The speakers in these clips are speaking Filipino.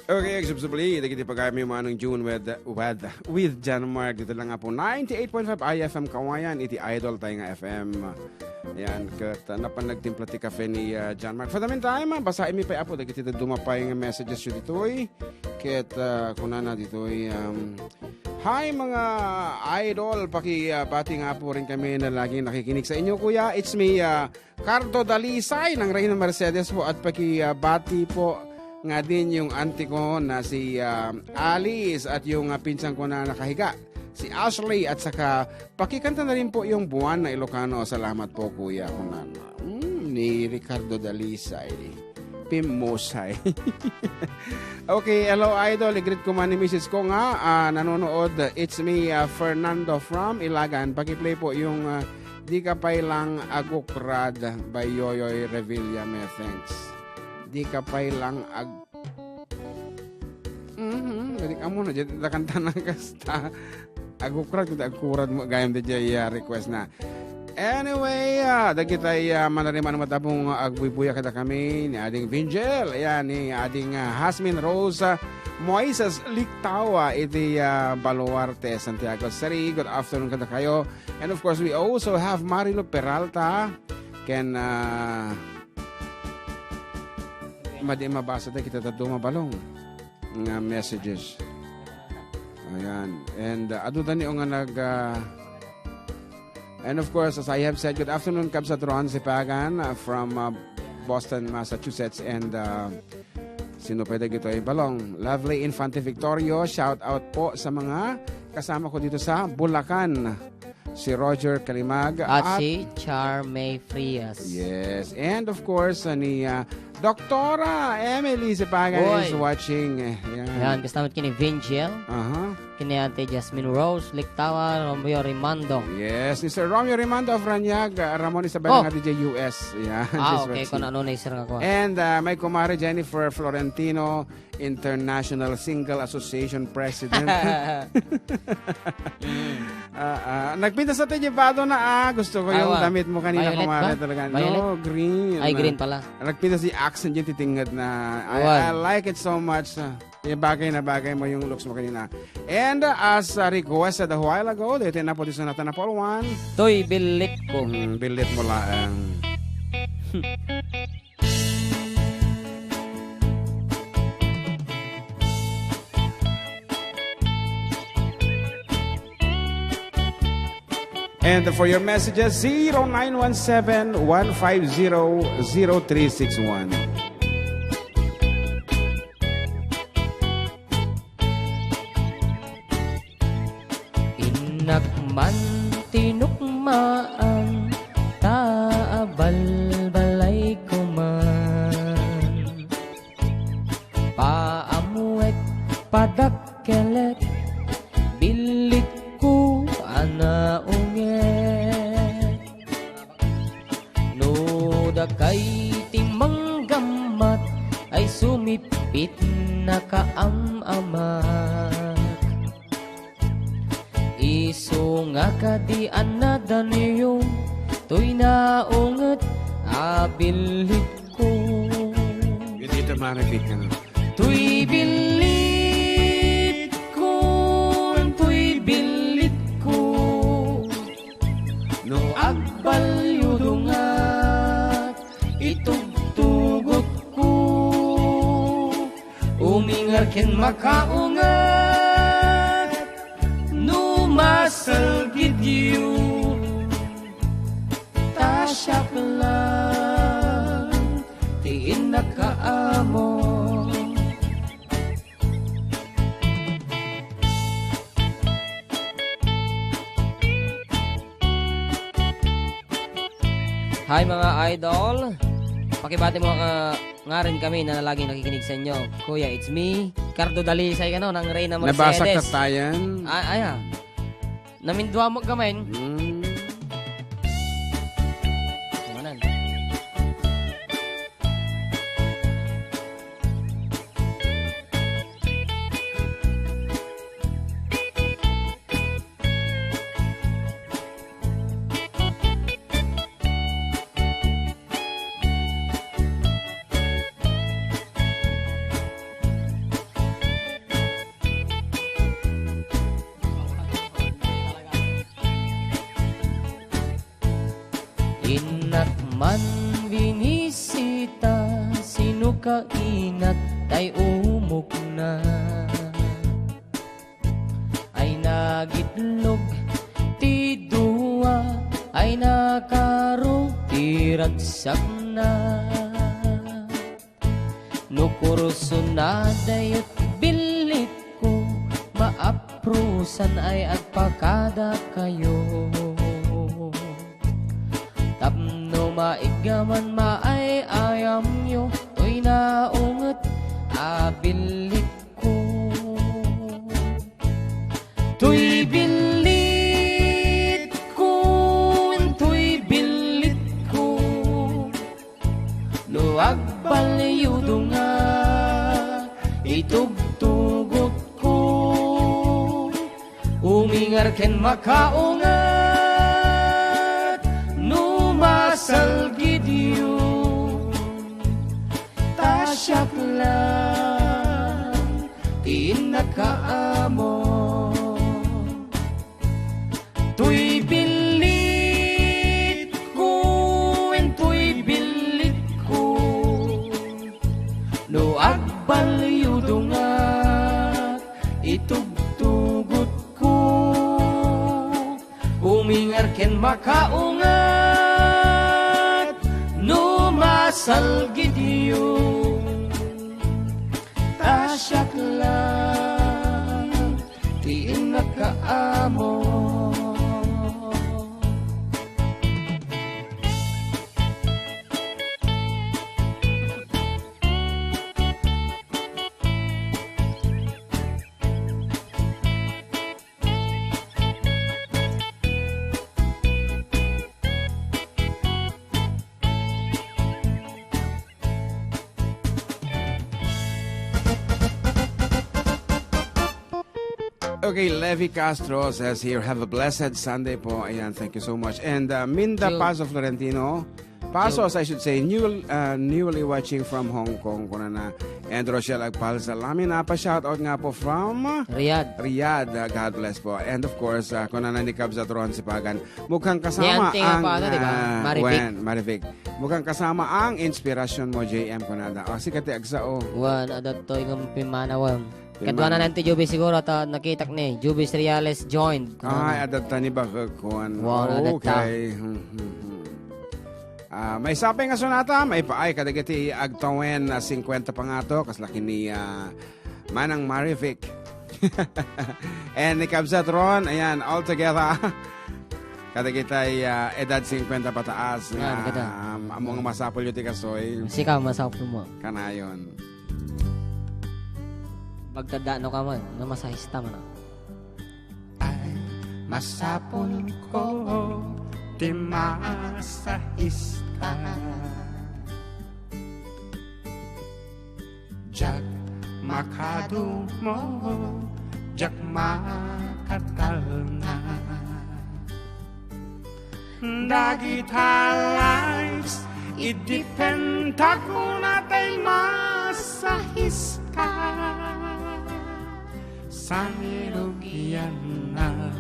Okay, acceptably. Dagiti pagkami manong June with John Mark. Dito lang nga po, 98.5 IFM Cauayan. Iti idol tayo nga FM. Yan, kat napanagtimpla ti kafe ni John Mark. For the meantime, basahin mi pa po. Dagiti dumapay nga messages yun dito'y. Kat kuna na dito'y. Hi mga idol, pakibati nga po rin kami na laging nakikinig sa inyo kuya. It's me, Cardo Dalisay ng Reyna Mercedes po at pakibati po nga din yung auntie ko na si Alice at yung pinsan ko na nakahiga, si Ashley at saka pakikanta na rin po yung Buwan na Ilocano. Salamat po kuya kunana. Ni Ricardo Dalisay. Pimusay. Okay, hello idol. I-greet ko man ni Mrs. ko nga nanonood. It's me, Fernando from Ilagan. Pakiplay po yung Di Ka Pay Lang Agukrad by Yoyoy Revilla. May thanks. Di Ka Pay Lang Jadi kamu na jadi kanta ng kasta agukrad kundi agkurad mo gayam di jaya request na. Anyway, dagi tayo manariman matabong agbubuya kada kami ni ading Vingel, ayan ni ading Hasmin Rosa Moises Liktawa iti Baluarte, Santiago City. Good afternoon kada kayo. And of course, we also have Marilo Peralta. Ken mabasa tayo kita tatlo mabalong nga messages. Ayan. And aduda niyo nga and of course, as I have said, good afternoon, Kabsatron Sipagan from Boston, Massachusetts. And sino pwede gito ay balong. Lovely Infante Victorio, shout out po sa mga kasama ko dito sa Bulacan. Si Roger Kalimag. At si Charmay Frias. Yes. And of course, ni Doktora Emily Sipagan is watching. Yan, kasama kini Vingel. Kini Ate Jasmine Rose, Liktawa, Romeo Rimando. Yes, ni Sir Romeo Rimando of Ranyag, Ramon Isabel ng DJ US. Yan. Okay, kung ano na isang ako. And may kumare Jennifer Florentino, International Single Association President. Nagpinta sa tejibado na gusto ko yung damit mo kanina kumare talaga. No, green. Ay, green pala. Nagpinta si accent yung titingad na I like it so much. Bagay na bagay mo yung looks mo kanina. And as requested a while ago, dito na po dito na natin na Paul 1. Toy, bilit ko. Bilit mo lang. And for your messages, 0917-150-0361. Inakman tinukmaan taabal-balay ko man paamuet padakkelet bilit ko anaunget nuda kay timanggamat ay sumipit na kaamamat iso nga kadi anada niyo to'y naunget abilit ko. Yung dito ma-repeat ka na. To'y bilit ko, to'y bilit ko, no agbalyudungat itugtugot ko, umingar ken makaungat, no masalgid you, tasyak lang, tiin na kaamo. Hi mga idol, pakibati mo nga rin kami na laging nakikinig sa inyo. Kuya, it's me, Cardo Dalisay ka no, ng Reyna Mercedes. Nabasa ka tayan. Namindwa mo gamen. Manen. kita sino ka inat tay umok na ay nagitlog ti duwa ay nakaro ti ragsak na no kurso na dayot bilit ko maaprusan ay agpakada kayo tapno maigaman maay ayam yo to'y naunget abilit ko to'y bilit ko to'y bilit ko luag balyudo nga itugtugot ko umingar ken makaungat numasal gidyo tasyak lang tinakaamo tuy bilit ko tuy bilit ko luag balyudo nga itugtugot ko umingar ken makaungat numasal gidyo tasyak lang tiin nakaamo Okay, Levi Castro says here, have a blessed Sunday po. Ayan, thank you so much. And Minda Jun. Paso Florentino, Pasos, I should say, newly watching from Hong Kong. Kuna na. And Rochelle Agpal Salami, napa-shoutout nga po from Riyadh. God bless po. And of course, kuna na ni Kabza Tron si Pagan. Mukhang kasama Ni Auntie nga ang... po, ano, diba? Marivic. Mukhang kasama ang inspirasyon mo, JM Kunada. O, si Kati Agsa, o. Wan, adatoy ng pimanawang. Kadwa na nanti Jubi siguro ta nakitak ni Jun Seriales joined. Ay, adata ni ba kuan? Wow, okay. May sapay nga sonata, may paay kadagiti agtawen na 50 pa nga to, kaslaki ni Manang Marivic. And ni Kabzat Ron, ayan, all together. Kadagitay edad 50 pataas. Among masapol yung tikasoy. Sikaw masapol mo. Kanayon. Magdadano ka man, na masahista man. Ay masapol ko ti masahista jak makadu mo jak makatal na dagit halayas idipenta ko na tay masahista sanirugyan na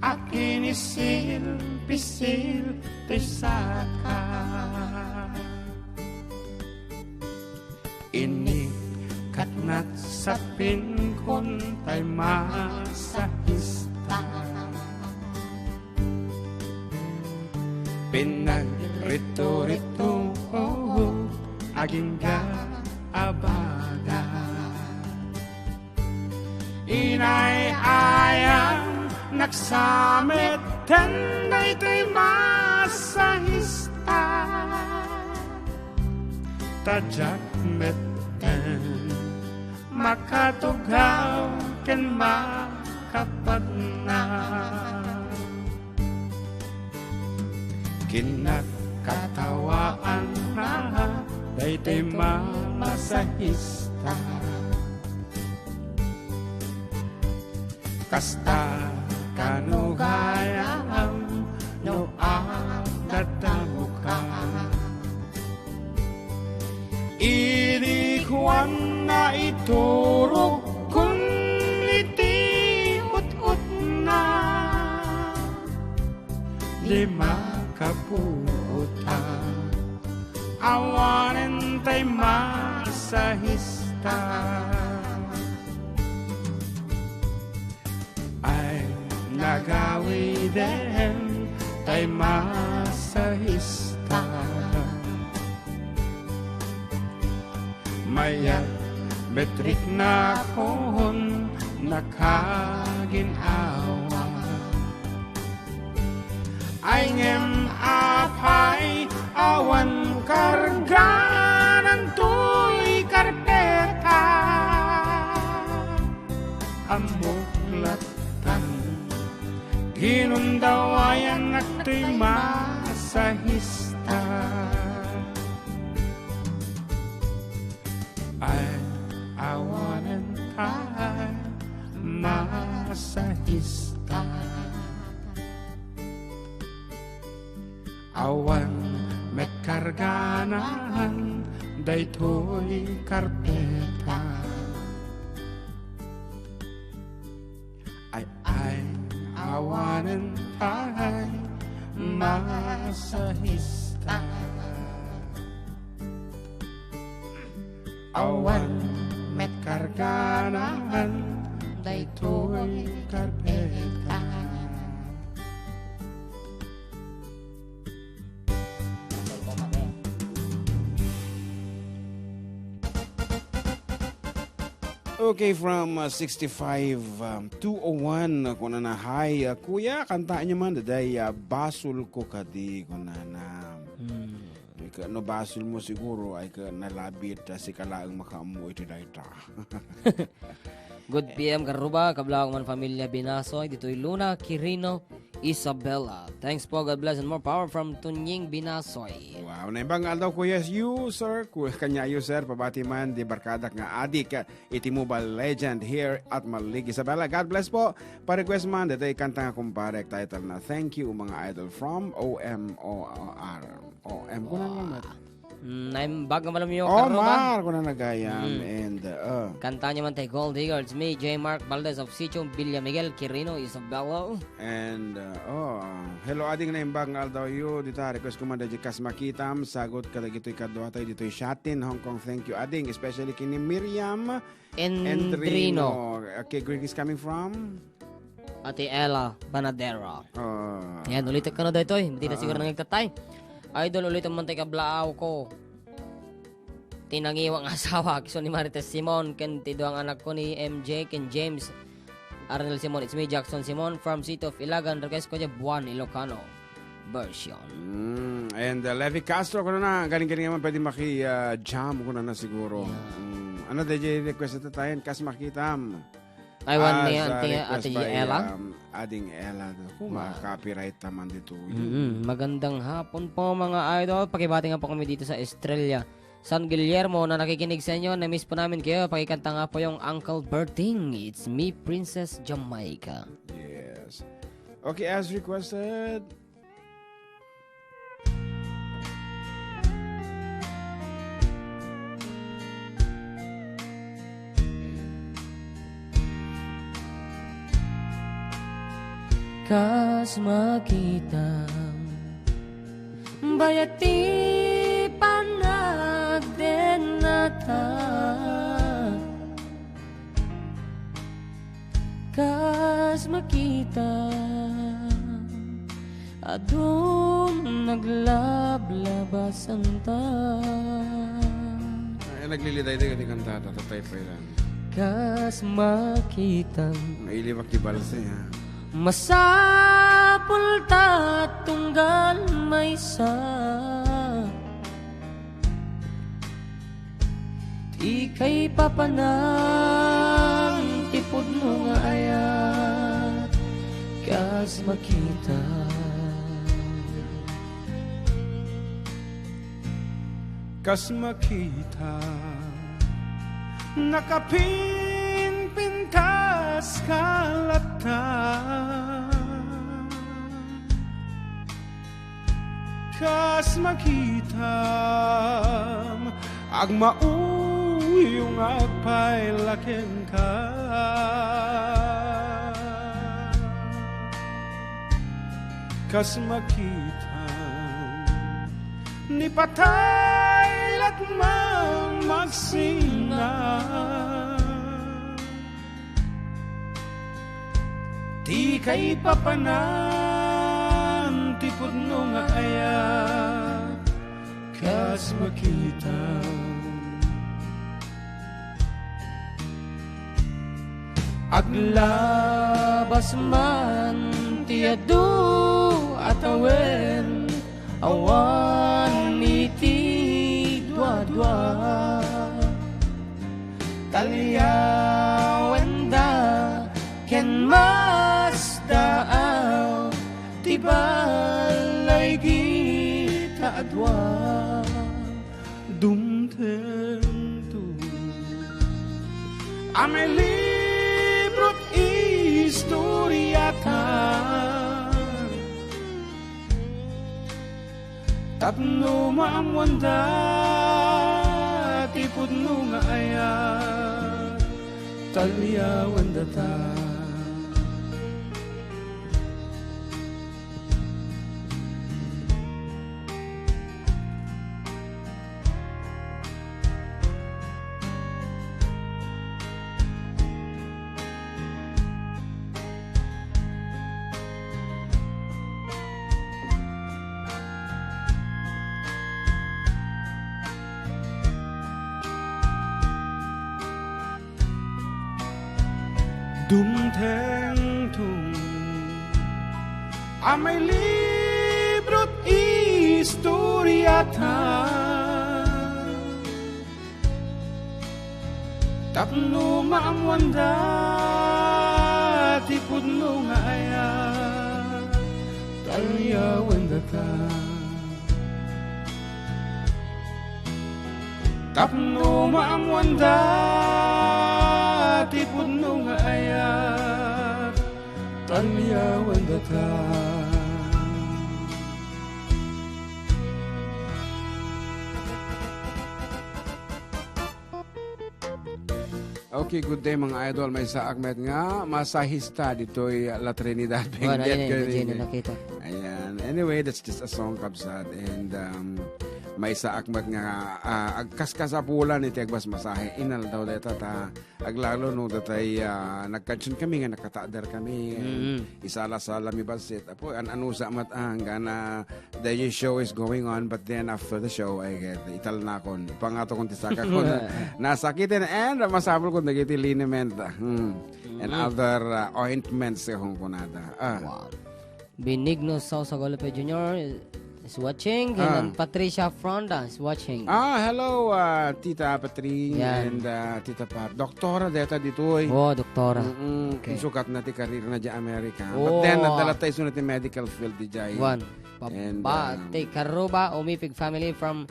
akin isil-pisil tisaka inikat na't sa pinkon tay masahista pinagrito-rito aging abada inay-ayang nagsamit tenday tay masahista tajak metten makatugaw ken makapagna kinagkatawaan na daytay masahista kasta kanugayam no agdadamuka irikuan na iturok kung iti-ut-ut na lima kaputa awanen tay masahista. Ay nagawi din tay masahista. Mayat betrik na kon nakaginawa. Ay ngem apay awan karga ng tuy karpeta. Amuklatan ginundawayan at tuy masahista. Ay awanan tayo masahista. Awan met karganahan daytoy karpeta. Ay awanan tayo masahista. Awan met karganahan daytoy karpeta. Okay, from 65 201 kuna na hi kuya kanta niyo man daday basul ko kadi kuna na no basul mo siguro ay ka nalabit si kalaang makaamu ito dayta. Good PM karuba, kabla man pamilya Binasoy, dito'y Luna, Quirino, Isabella. Thanks po, God bless and more power from Tunying Binasoy. Wow, naimbang aldaw kuya you sir, kanya you sir, pabati man di barkadak nga adik iti mobile legend here at Malig Isabella. God bless po. Pa-request man, dito kanta nga kumpare title na Thank You mga idol from OMOR. OM ko na naman. Naimbag naman yung Omar karuba. ko na nagayam and Kanta niya man tayo Gold Digger. It's me, J. Mark Valdez of Sitio, Villa Miguel, Quirino, Isabella. and hello ading naimbang aldaw you dita request ko man dito kas makitam sagot kada gito'y kadwa tayo dito'y Shatin Hong Kong. Thank you ading especially kini Miriam Endrino. Okay, Greg is coming from Ate Ella Banadera. uh, Yan, ulit ka na dito eh. Hindi na siguro nangigtatay. Idol, ulit ang mantay kablaaw ko. Tinangiwang asawa. Kiso ni Marites Simon. Ken tido ang anak ko ni MJ. Ken James Arnel Simon. It's me, Jackson Simon from City of Ilagan. Request ko niya Buwan, Ilocano version. and Levi Castro ko na galing-galing naman pwede maki-jam ko na siguro. Ano DJ request ito tayo kas makitam. I want ni As, Ate request by, Ella. Ading Ella. Kung copyright naman dito. Magandang hapon po mga idol. Pakibati nga po kami dito sa Estrella San Guillermo na nakikinig sa inyo. Na-miss po namin kayo. Pakikanta nga po yung Uncle Berting. It's me, Princess Jamaica. Yes. Okay, as requested. Kas makita bayati panagdenata kas makita adun naglablabasan ta Nagliliday din kati kantata. Tatay pa ilan. kas makita Mailiwak di balse ha. masapul ta tunggal may sa ikay papanang tipod mo nga ayat kas makita Kas makita nakapinpintas kalata kas makita agmauyong agpailaken ka kas makita ni patay sina ti kay papanan ti pudno nga aya kas makita Aglabas man ti adu atawen awan miti dua-dua talyawen da ken mas daaw ti balay kita adwa dumtento amay librot istoryatan tapno maamwanda ti pudno nga aya talyawan data dumtengtung amay librot istoryatan tapno maamwanda ti pudno nga aya talyawan data tapno maamwanda ti pudno nga aya talyawan data Okay, good day mga idol. May saakmet nga masahista ditoy La Trinidad. Wala Benguet, yun, nakita. Ayan. Anyway, that's just a song kabsat and may saakmet nga agkaskasapulan iti agbas masahe inal daw deta ta aglalo no datay nagkatsun kami nga nakatader kami isala-sala mi basit apo anusa mat gana the show is going on but then after the show I get ital na kon pangato kon tisaka kon nasakitin and masabol kon dagiti liniment and other ointments kung kunada Wow. Benigno Sausagolope Jr. is watching and Patricia Fronda is watching. Hello, Tita Patring Yan. and Tita Pat. Doktora deta ditoy. Oh, doktora. Okay. Sukat na ti karir na di Amerika. Oh. But then, nadala tayo sunod ti medical field di jay. One. And, Pabate Caruba, Umipig family from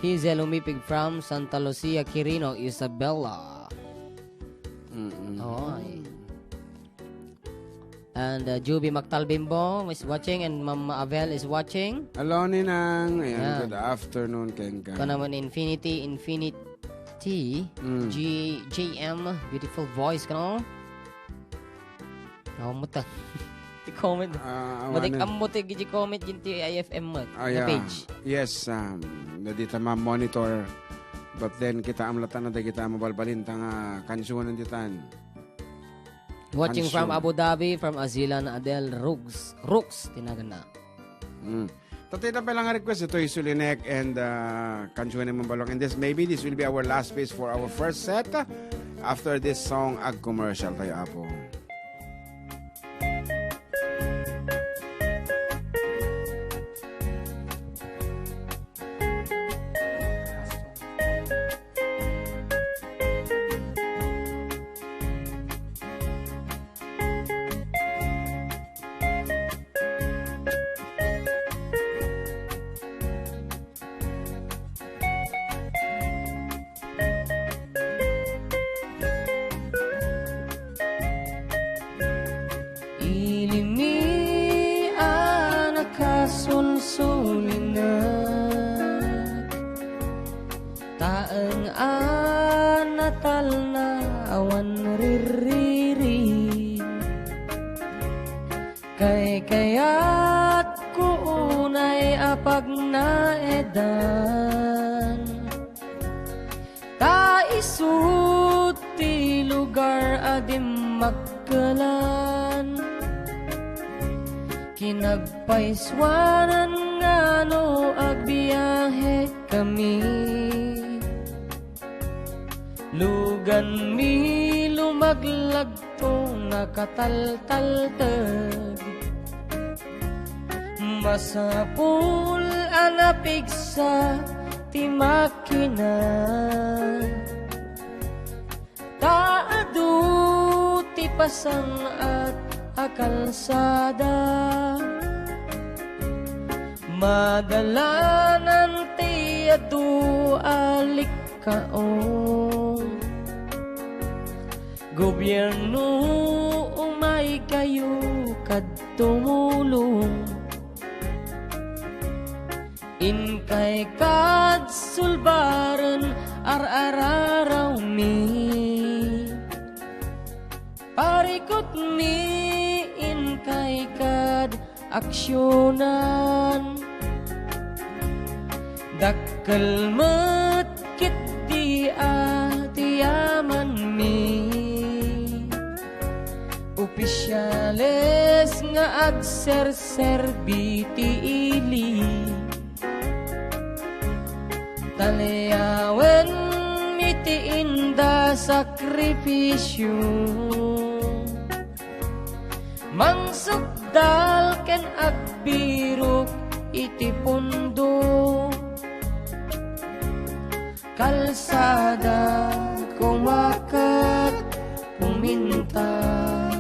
Hazel Umipig from Santa Lucia, Quirino, Isabela. Oh, and Juby Mactalbimbo is watching and Mama Avel is watching. Hello, Ninang. Ayan, Yan. good afternoon, Kenka. Ito naman Infinity, JM, beautiful voice ka no? Ako mo ta. I-comment. Matik amuti giji comment yun ti IFM mo. Na page. Yes, nadita ma-monitor. But then, kita amlatan na kita mabalbalin tanga kansuan ng ditan. Watching from Abu Dhabi, from Azilan Adel Rooks, tinagan na. Tatay na pa lang ang request. Ito yung Sulinek and kansuan ng Mambalong. And maybe this will be our last piece for our first set. After this song, ag-commercial tayo, Apo. Kaya't ko unay apag na edan isut ti lugar adim magkalan, kinagpaiswanan nga no agbiyahe kami. Lugan mi lumaglag to nakataltaltag, masapul anapig sa ti makina. Taadu ti pasang at akalsada, madalanan ti adu alikkaon. Gobyerno umay kayo kad tumulong, inkay kad sulbaran ar-araraw mi. Parikot mi inkay kad aksyonan, dakkel met kiti atiyaman mi. Opisyales nga agserserbi ti ili, taliawen miti inda sakripisyo. Mangsugdal ken agbirok iti pundo, kalsada kumakat pumintas.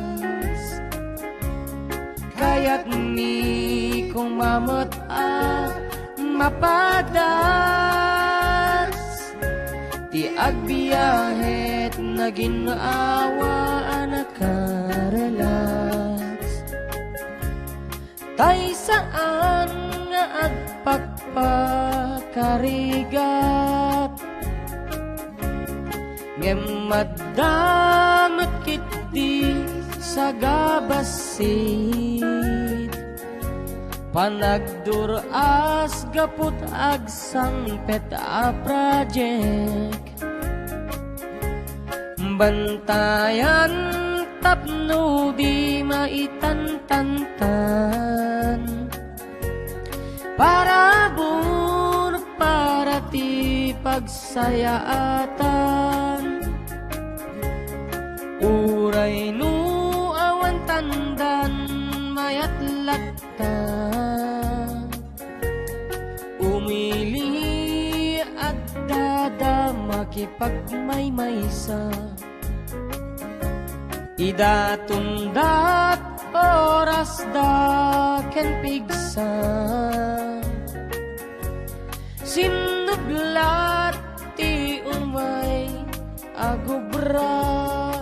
Kaya't mi kumamat mapadas, ti agbiyahet na ginawa nakarelax. Tay saan nga agpagpakarigat, ngem maddamet kiti sa gabasit. Panagduras gaput agsangpet a project, bantayan tapno di maitantantan. Para bur para ti pagsayaatan, uray nu awan tandan mayat latta. Umili at dada makipagmaymaysa, idatundat oras da ken pigsa. Sinublat ti umay agubra,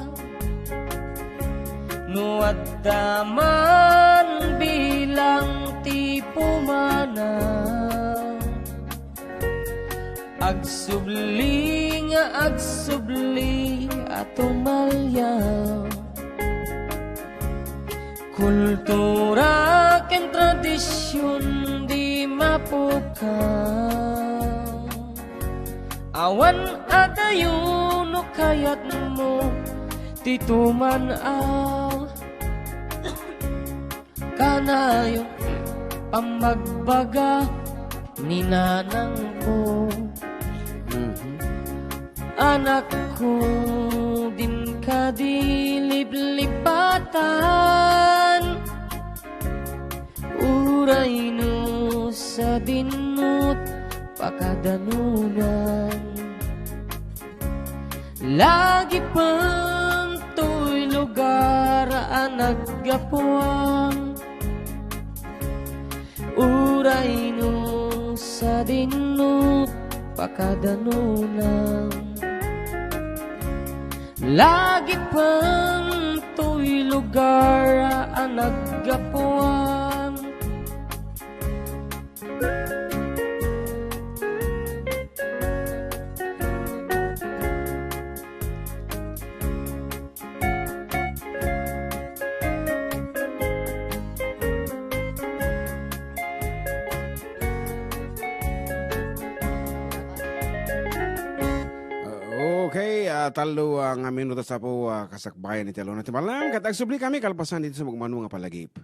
nuaddaman bilang ti pumana. Agsubli nga agsubli at umalyaw, kultura ken tradisyon di mapukaw. Awan adayon no kayat mo titumanaw, kanayo pamagbaga ni nanang ko. Anak ko din kadiliblipatan, uray no sa dinut pakadanunan. Lagi pang to'y lugar naggapuang, uray no sa dinut pakadanunan. Lagi pang to'y lugar naggapuang. Okay, talo nga minuto sa po kasakbayan ni Talo na timalang. Katagsubli kami kalpasan dito sa magmano nga palagip.